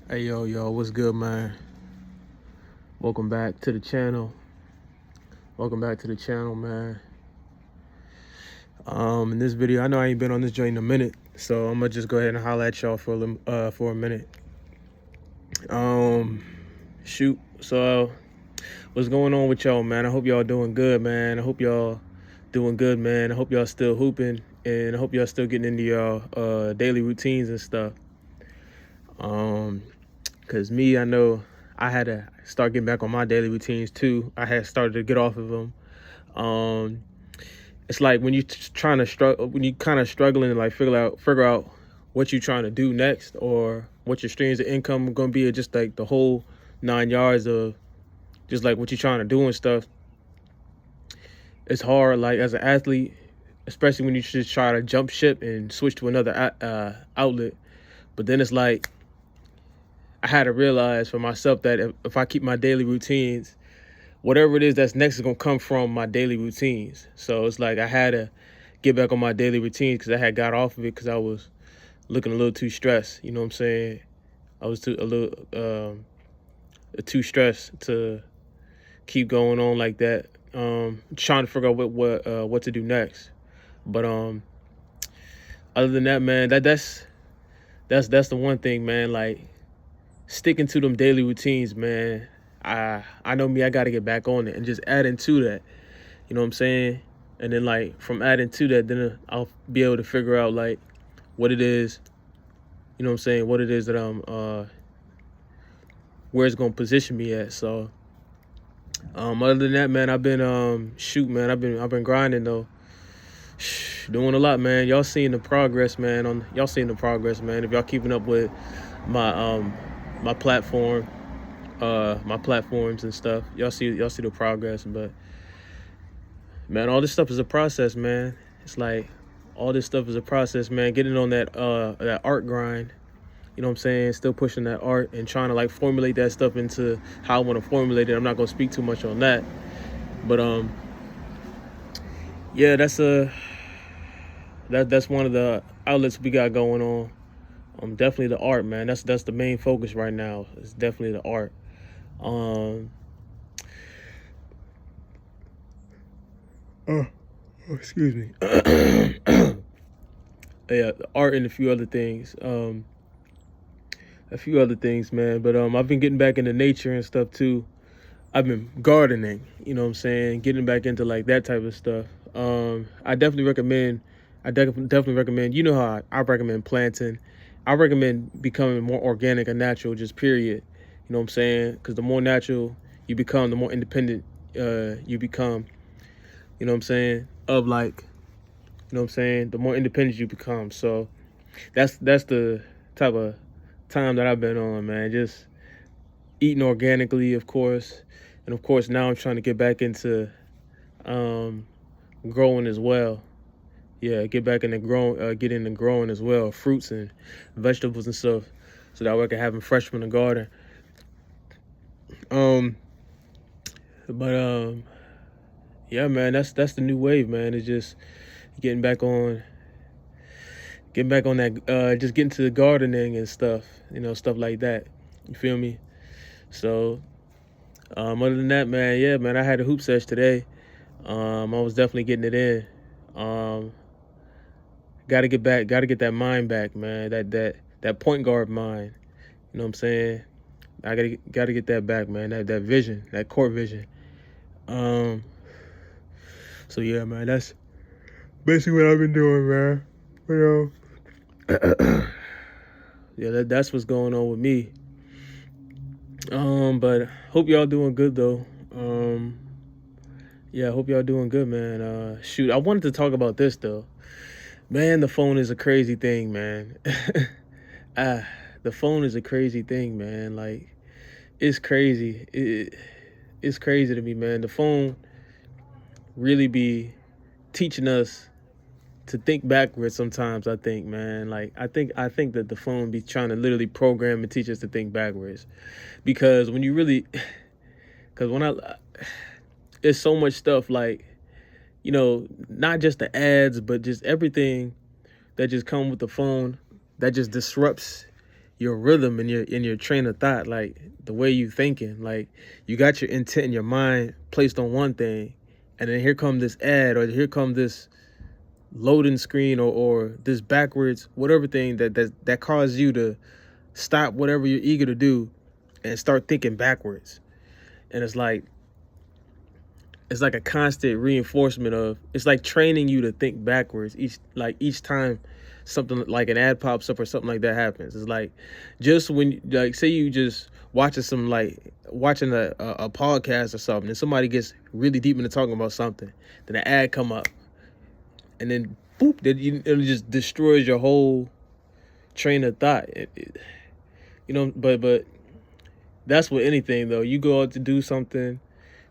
Hey yo, what's good, man? Welcome back to the channel. Man. In this video, I know I ain't been on this joint in a minute, so I'm gonna just go ahead and holler at y'all for a minute. Shoot. So, what's going on with y'all, man? I hope y'all doing good, man. I hope y'all still hooping, and I hope y'all still getting into y'all daily routines and stuff. Cause me, I know I had to start getting back on my daily routines too. I had started to get off of them. It's like when you trying to struggle, when you kind of struggling to like figure out what you're trying to do next, or what your streams of income are gonna be, or just like the whole 9 yards of just like what you're trying to do and stuff. It's hard, like as an athlete, especially when you just try to jump ship and switch to another outlet. But then it's like I had to realize for myself that if I keep my daily routines, whatever it is that's next is gonna come from my daily routines. So it's like I had to get back on my daily routines because I had got off of it because I was looking a little too stressed. You know what I'm saying? I was too stressed to keep going on like that. Trying to figure out what to do next. But other than that, man, that's the one thing, man. Like sticking to them daily routines, man. I know me, I gotta get back on it and just adding to that. You know what I'm saying? And then like from adding to that, then I'll be able to figure out like what it is, you know what I'm saying, what it is that I'm where it's gonna position me at. So other than that, man, I've been I've been grinding though. Doing a lot, man. Y'all seeing the progress, man. If y'all keeping up with my my platform, my platforms and stuff, y'all see the progress. But man, all this stuff is a process, man. It's like all this stuff is a process, man. Getting on that art grind, you know what I'm saying? Still pushing that art and trying to like formulate that stuff into how I want to formulate it. I'm not gonna speak too much on that. But yeah, that's one of the outlets we got going on. Definitely the art, man. That's the main focus right now. It's definitely the art. Excuse me. Yeah, the art and a few other things. Man. But I've been getting back into nature and stuff too. I've been gardening, you know what I'm saying, getting back into like that type of stuff. I definitely recommend. Definitely recommend. You know how I recommend planting. I recommend becoming more organic and natural, just period. You know what I'm saying? Because the more natural you become, the more independent you become. You know what I'm saying? Of like, you know what I'm saying? The more independent you become. So that's the type of time that I've been on, man. Just eating organically, of course. And of course, now I'm trying to get back into growing as well. Yeah, get back into get into growing as well, fruits and vegetables and stuff, so that way I can have them fresh from the garden. Um, but yeah, man, that's the new wave, man. It's just getting back on that, just getting to the gardening and stuff, you know, stuff like that. You feel me? So, other than that, man, yeah, man, I had a hoop sesh today. I was definitely getting it in. Got to get that mind back, man. That point guard mind. You know what I'm saying? I gotta get that back, man. That vision, that court vision. So yeah, man, that's basically what I've been doing, man. You know, yeah, that's what's going on with me. But hope y'all doing good though. Yeah, hope y'all doing good, man. Shoot, I wanted to talk about this though. Man, the phone is a crazy thing, man. The phone is a crazy thing, man. Like, it's crazy. It's crazy to me, man. The phone really be teaching us to think backwards sometimes, I think, man. Like, I think that the phone be trying to literally program and teach us to think backwards. Because when you really, because when it's so much stuff like, you know, not just the ads, but just everything that just come with the phone that just disrupts your rhythm and your train of thought, like the way you thinking. Like you got your intent in your mind placed on one thing, and then here come this ad, or here come this loading screen, or this backwards whatever thing that causes you to stop whatever you're eager to do and start thinking backwards. And it's like a constant reinforcement of, it's like training you to think backwards each time something like an ad pops up or something like that happens. It's like, just when, like, say you just watching a podcast or something, and somebody gets really deep into talking about something, then an ad come up, and then boop, it just destroys your whole train of thought. But that's with anything though. You go out to do something,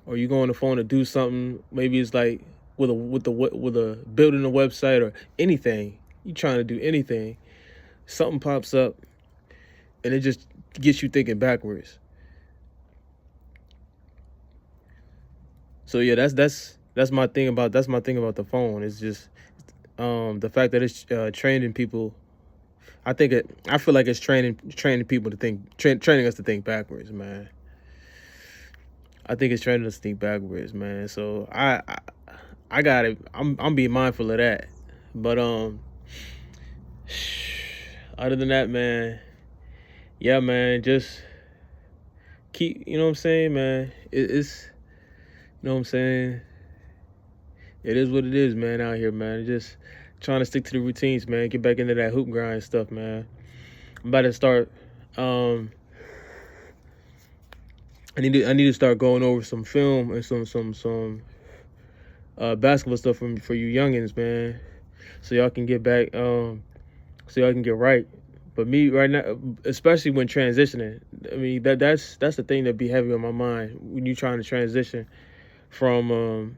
or you go on the phone to do something. Maybe it's like with a building a website or anything. You trying to do anything, something pops up, and it just gets you thinking backwards. So yeah, that's my thing about the phone. It's just the fact that it's training people. I feel like it's training people to think, training us to think backwards, man. I think it's training us to think backwards, man. So I got it. I'm being mindful of that. But other than that, man, yeah, man, just keep, you know what I'm saying, man. It's, you know what I'm saying. It is what it is, man, out here, man. Just trying to stick to the routines, man. Get back into that hoop grind stuff, man. I'm about to start. I need to start going over some film and some basketball stuff for you youngins, man. So y'all can get back. So y'all can get right. But me right now, especially when transitioning, I mean that's the thing that be heavy on my mind when you're trying to transition from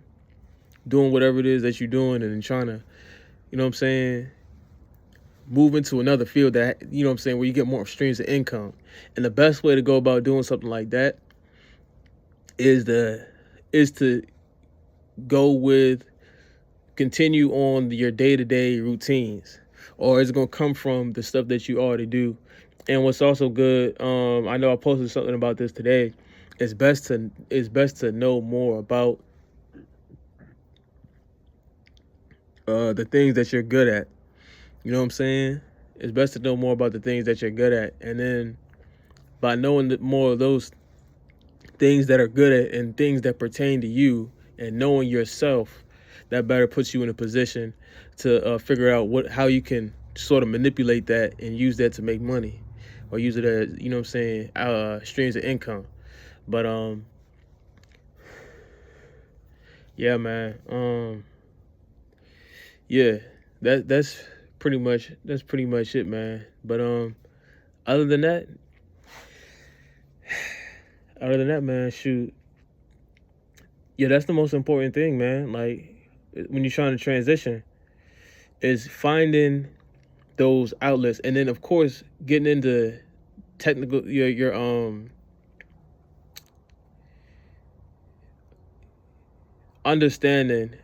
doing whatever it is that you're doing, and then trying to, you know what I'm saying, move into another field that, you know what I'm saying, where you get more streams of income. And the best way to go about doing something like that is to go with, continue on your day-to-day routines, or it's going to come from the stuff that you already do. And what's also good, I know I posted something about this today, it's best to know more about the things that you're good at. You know what I'm saying? It's best to know more about the things that you're good at. And then by knowing more of those things that are good at and things that pertain to you, and knowing yourself, that better puts you in a position to figure out how you can sort of manipulate that and use that to make money, or use it as, you know what I'm saying, streams of income. But yeah, man. Yeah, that's pretty much it, man. But other than that, man, shoot. Yeah, that's the most important thing, man. Like, when you're trying to transition, is finding those outlets, and then of course getting into technical your understanding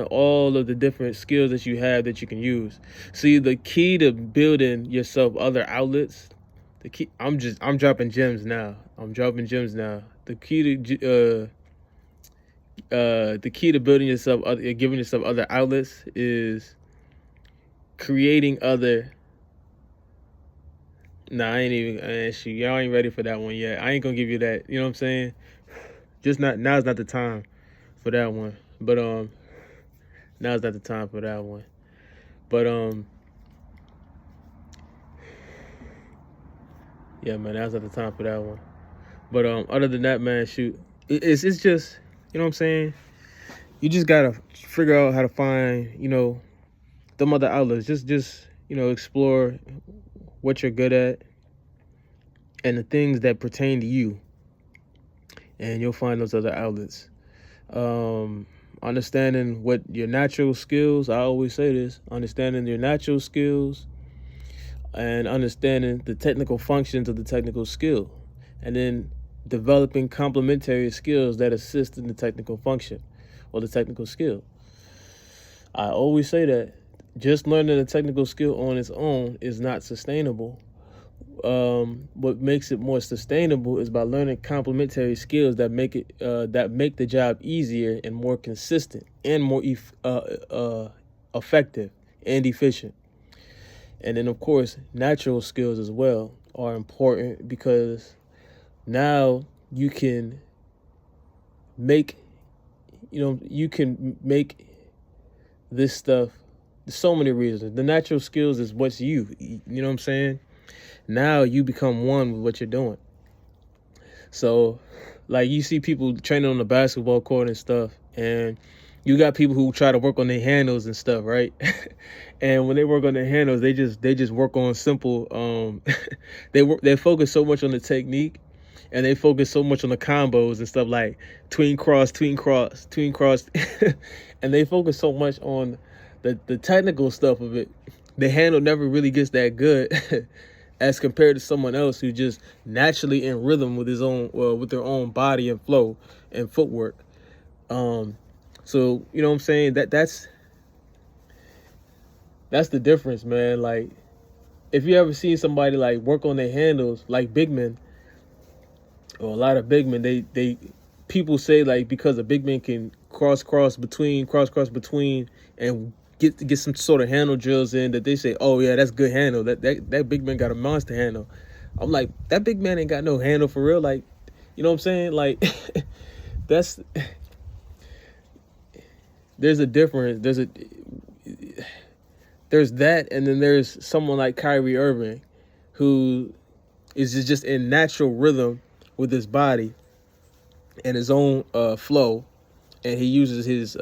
all of the different skills that you have that you can use. See, the key to building yourself other outlets, I'm dropping gems now. The key to building yourself, giving yourself other outlets, is creating other. Nah, I ain't even. Shoot, y'all ain't ready for that one yet. I ain't gonna give you that. You know what I'm saying? Now's not the time for that one. But now's not the time for that one. But yeah, man, now's not the time for that one. But other than that, man, shoot, it's just, you know what I'm saying. You just gotta figure out how to find, you know, them other outlets. Just you know, explore what you're good at and the things that pertain to you, and you'll find those other outlets. Understanding what your natural skills, I always say this, understanding your natural skills and understanding the technical functions of the technical skill, and then developing complementary skills that assist in the technical function or the technical skill. I always say that. just learning a technical skill on its own is not sustainable. What makes it more sustainable is by learning complementary skills that make the job easier and more consistent and more effective and efficient. And then, of course, natural skills as well are important, because now you can make you can make this stuff. There's so many reasons. The natural skills is what's you know what I'm saying. Now you become one with what you're doing. So, like, you see people training on the basketball court and stuff, and you got people who try to work on their handles and stuff, right? And when they work on their handles, they just work on simple. They focus so much on the technique, and they focus so much on the combos and stuff, like tween cross, tween cross, tween cross, and they focus so much on the technical stuff of it. The handle never really gets that good as compared to someone else who just naturally in rhythm with with their own body and flow and footwork. So you know what I'm saying, that's the difference, man. Like, if you ever seen somebody like work on their handles, like big men, or a lot of big men, they people say, like, because a big man can cross between, and get some sort of handle drills in, that they say, oh yeah, that's good handle. That big man got a monster handle. I'm like, that big man ain't got no handle for real. Like, you know what I'm saying? Like, that's there's a difference. There's that, and then there's someone like Kyrie Irving, who is just in natural rhythm with his body and his own flow, and he uses his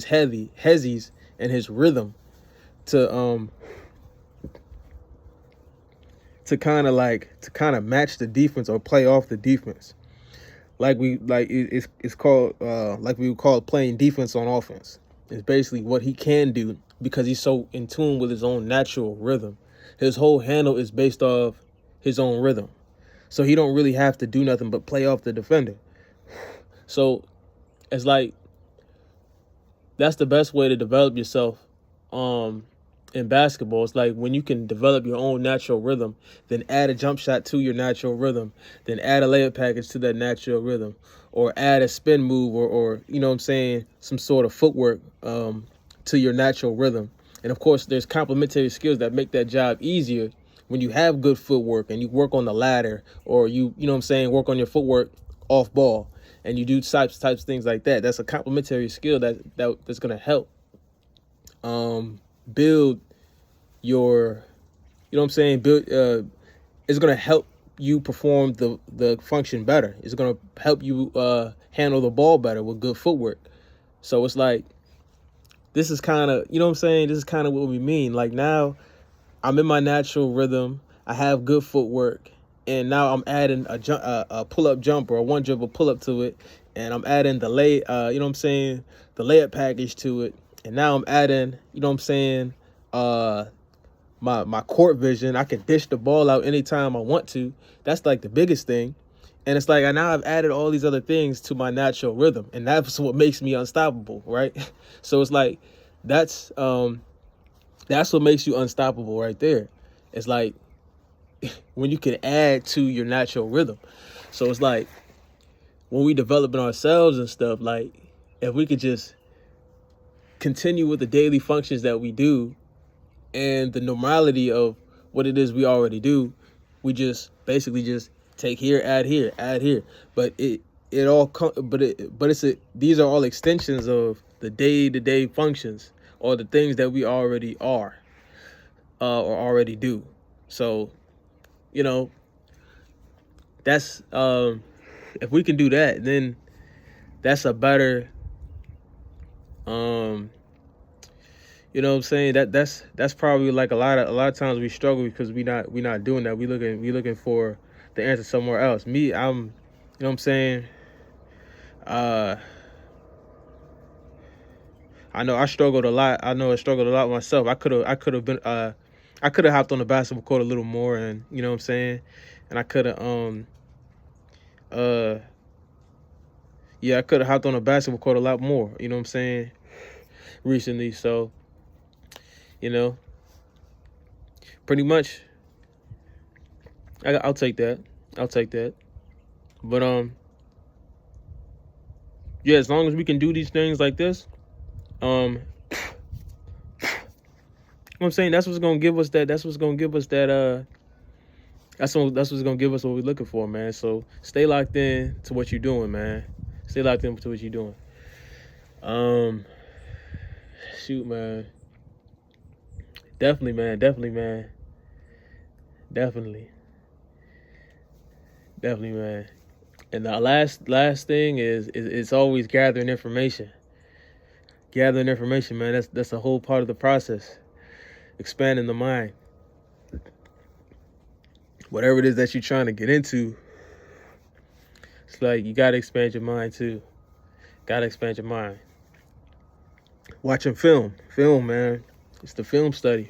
hezzies and his rhythm to kind of match the defense or play off the defense. It's called like we would call it playing defense on offense. It's basically what he can do, because he's so in tune with his own natural rhythm. His whole handle is based off his own rhythm, so he don't really have to do nothing but play off the defender. So it's like, that's the best way to develop yourself in basketball. It's like, when you can develop your own natural rhythm, then add a jump shot to your natural rhythm, then add a layup package to that natural rhythm, or add a spin move, or you know what I'm saying, some sort of footwork to your natural rhythm. And of course, there's complementary skills that make that job easier when you have good footwork and you work on the ladder, or you know what I'm saying, work on your footwork off ball, and you do types of things like that. That's a complementary skill that's going to help build your, you know what I'm saying, it's going to help you perform the function better. It's going to help you handle the ball better with good footwork. So it's like, this is kind of, you know what I'm saying, this is kind of what we mean. Like, now I'm in my natural rhythm, I have good footwork, and now I'm adding a pull-up jumper, or one dribble pull-up to it, and I'm adding the you know what I'm saying, the layup package to it, and now I'm adding, you know what I'm saying, my court vision. I can dish the ball out anytime I want to. That's like the biggest thing. And it's like, now I've added all these other things to my natural rhythm, and that's what makes me unstoppable, right? So it's like, that's what makes you unstoppable right there. It's like, when you can add to your natural rhythm. So it's like, when we developing ourselves and stuff, like, if we could just continue with the daily functions that we do, and the normality of what it is we already do, we just basically just take here, add here, add here. But these are all extensions of the day-to-day functions, or the things that we already are, or already do. So, you know, that's if we can do that, then that's a better you know what I'm saying, that's probably, like, a lot of times we struggle because we not doing that. We looking for the answer somewhere else. I'm, you know what I'm saying, I know I struggled a lot. Myself. I could have hopped on the basketball court a little more, and you know what I'm saying, and I could have I could have hopped on the basketball court a lot more, you know what I'm saying, recently. So, You know, pretty much. I'll take that. I'll take that. But yeah, as long as we can do these things like this, what I'm saying, that's what's gonna give us that. That's what's gonna give us that. That's what's gonna give us what we're looking for, man. So stay locked in to what you're doing, man. Stay locked in to what you're doing. Shoot, man. Definitely, man. Definitely, man. Definitely, definitely, man. And the last thing is it's always gathering information. Gathering information, man. That's a whole part of the process. Expanding the mind. Whatever it is that you're trying to get into, it's like you gotta expand your mind too. Gotta expand your mind. Watching film, man. It's the film study.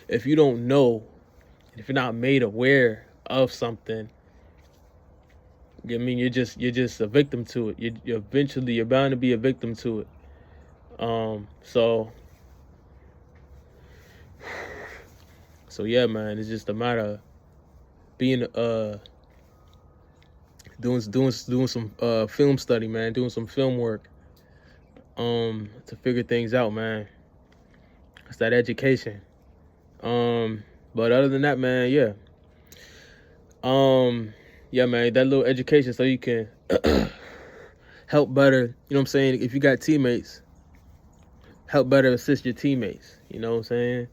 If you don't know, if you're not made aware of something, I mean, you're just a victim to it. You're bound to be a victim to it. So yeah, man. It's just a matter of being doing some film study, man. Doing some film work. To figure things out, man. It's that education. But other than that, man, yeah. Yeah, man, that little education so you can help better, you know what I'm saying? If you got teammates, help better assist your teammates, you know what I'm saying?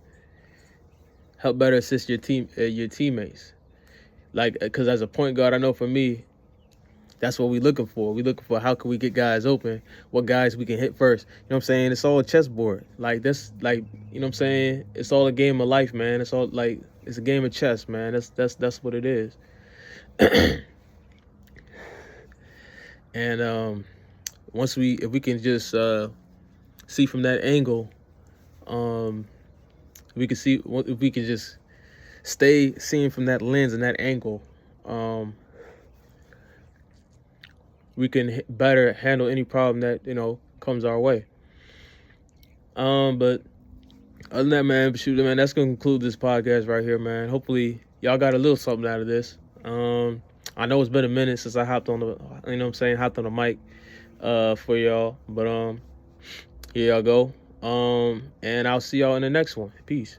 Help better assist your teammates. Like, because as a point guard, I know for me, that's what we're looking for. We're looking for how can we get guys open, what guys we can hit first. You know what I'm saying? It's all a chessboard. Like, this, like, you know what I'm saying? It's all a game of life, man. It's all like, it's a game of chess, man. That's what it is. And if we can just see from that angle, we can see if we can just stay seeing from that lens and that angle, we can better handle any problem that, you know, comes our way. But other than that, man, shoot, man, that's gonna conclude this podcast right here, man. Hopefully y'all got a little something out of this. I know it's been a minute since I hopped on the, you know what I'm saying, hopped on the mic for y'all. But here y'all go. And I'll see y'all in the next one. Peace.